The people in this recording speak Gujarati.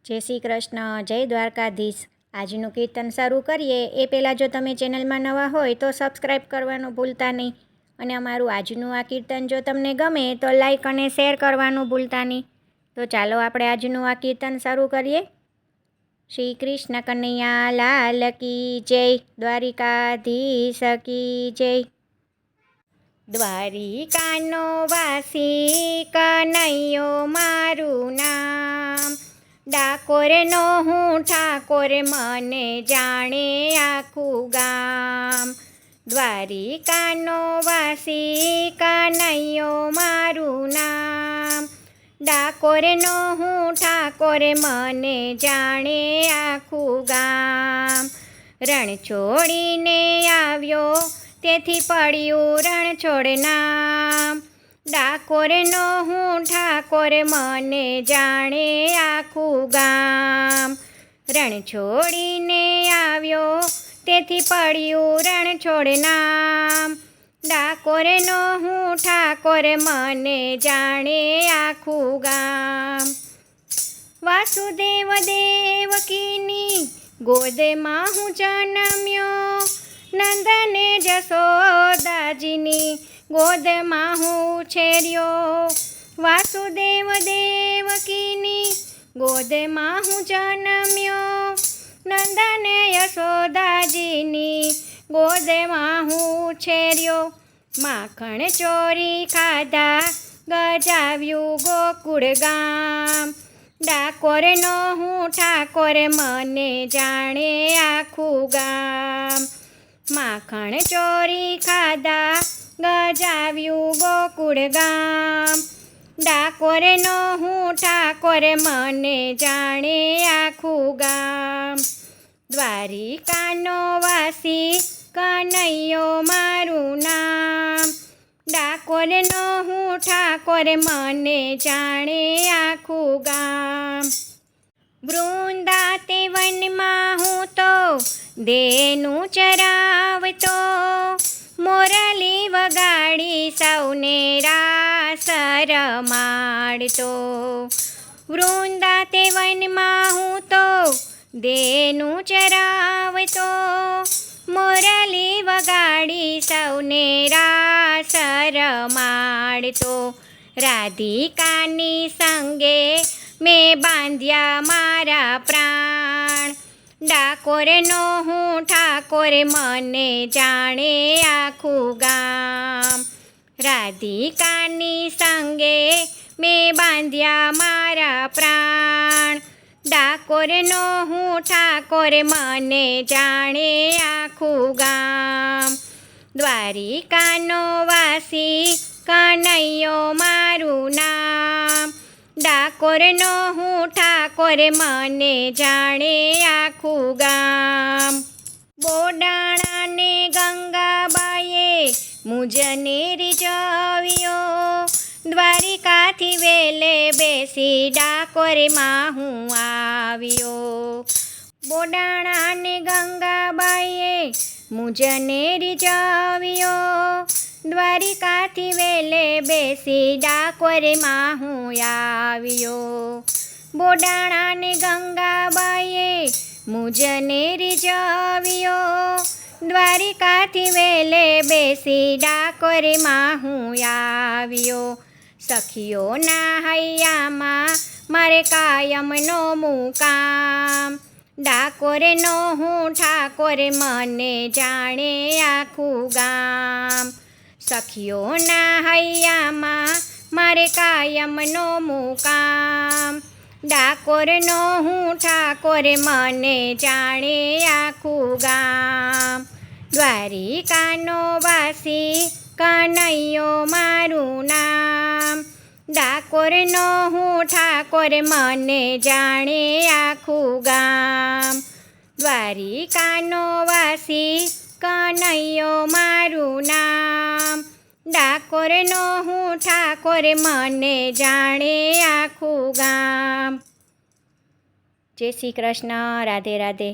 જય શ્રી કૃષ્ણ, જય દ્વારકાધીશ। આજનું કીર્તન શરૂ કરીએ એ પહેલાં જો તમે ચેનલમાં નવા હોય તો સબસ્ક્રાઈબ કરવાનું ભૂલતા નહીં, અને અમારું આજનું આ કીર્તન જો તમને ગમે તો લાઈક અને શેર કરવાનું ભૂલતા નહીં। તો ચાલો આપણે આજનું આ કીર્તન શરૂ કરીએ। શ્રી કૃષ્ણ કનૈયા લાલ કી જય, દ્વારિકાધીશ કી જય। દ્વારિકાનો વાસી કનૈયો મારું નામ, ડાકોરનો હું ઠાકોર મને જાણે આખું ગામ। દ્વારિકાનો વાસી કનૈયો મારું નામ, ડાકોરનો હું ઠાકોર મને જાણે આખું ગામ। રણ છોડીને આવ્યો તેથી પડ્યું રણછોડ નામ, ડાકોરનો હું ઠાકોર મને જાણે આખું ગામ। રણ છોડીને આવ્યો તેથી પડ્યું રણછોડ નામ, ડાકોરનો હું ઠાકોર મને જાણે આખું ગામ। વાસુદેવ દેવકીની ગોદમાં હું જન્મ્યો, નંદને જશોદાજીની ગોદમાં હું ઉછેર્યો। વાસુદેવ દેવકીની ગોદમાં હું જન્મ્યો, નંદને યશોદાજીની ગોદમાં હું ઉછેર્યો। માખણ ચોરી ખાધા ગજાવ્યું ગોકુળ ગામ, ડાકોરનો હું ઠાકોર મને જાણે આખું ગામ। માખણ ચોરી ખાધા ગજાવ્યું ગોકુળ ગામ, ડાકોરનો હું ઠાકોર મને જાણે આખું ગામ। દ્વારિકાનો વાસી કનૈયો મારું નામ, ડાકોરનો હું ઠાકોર મને જાણે આખું ગામ। વૃંદાતે વનમાં હું તો દેનું ચરાવતો, મોરલી વગાડી સૌને રાસ રમાડતો। વૃંદાતે વનમાં હું તો દેનું ચરાવતો, મોરલી વગાડી સૌને રાસ રમાડતો। રાધિકાની સંગે મેં બાંધ્યા મારા પ્રાણ, ડાકોરનો હું ઠાકોર મને જાણે આખું ગામ। રાધિકાની સંગે મેં બાંધ્યા મારા પ્રાણ, ડાકોરનો હું ઠાકોર મને જાણે આખું ગામ। દ્વારિકાનો વાસી કનૈયો મારું નામ, ડાકોરનો હું ઠાકોર મને જાણે આખું ગામ। બોડાણાને ગંગાબાઈએ મુજને રીઝવ્યો, દ્વારિકાથી વેલે બેસી ડાકોરમાં હું આવ્યો। બોડાણાને ગંગાબાઈએ મુજને રીઝવ્યો, દ્વારિકાથી વેલે બેસી ડાકોરમાં હું આવ્યો। બોડાણાને ગંગાબાઈએ મુજને રીઝવ્યો, દ્વારિકાથી વેલે બેસી ડાકોરમાં હું આવ્યો। સખીઓના હૈયામાં મારે કાયમનો મુકામ, ડાકોરનો હું ઠાકોર મને જાણે આખું ગામ। સખીઓના હૈયામાં મારે કાયમનો મુકામ, ડાકોરનો હું ઠાકોર મને જાણે આખું ગામ। દ્વારિકાનો વાસી કનૈયો મારું નામ, ડાકોરનો હું ઠાકોર મને જાણે આખું ગામ। દ્વારિકાનો વાસી કનૈયો મારું નામ, ડાકોરનો હું ઠાકોર મને જાણે આખું ગામ। જય શ્રી કૃષ્ણ, રાધે રાધે।